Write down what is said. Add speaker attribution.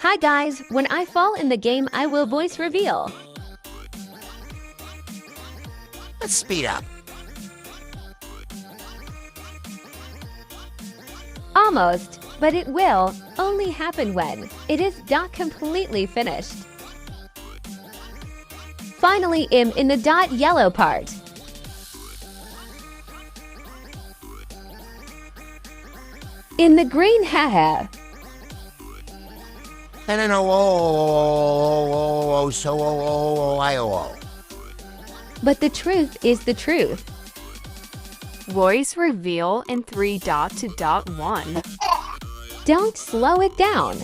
Speaker 1: Hi guys, when I fall in the game, I will voice reveal.
Speaker 2: Let's speed up.
Speaker 1: Almost, but it will only happen when it is not completely finished. Finally, I'm in the dot yellow part. In the green haha.
Speaker 2: And then so
Speaker 1: But the truth is the truth.
Speaker 3: Voice reveal in 3.1.
Speaker 1: Don't slow it down.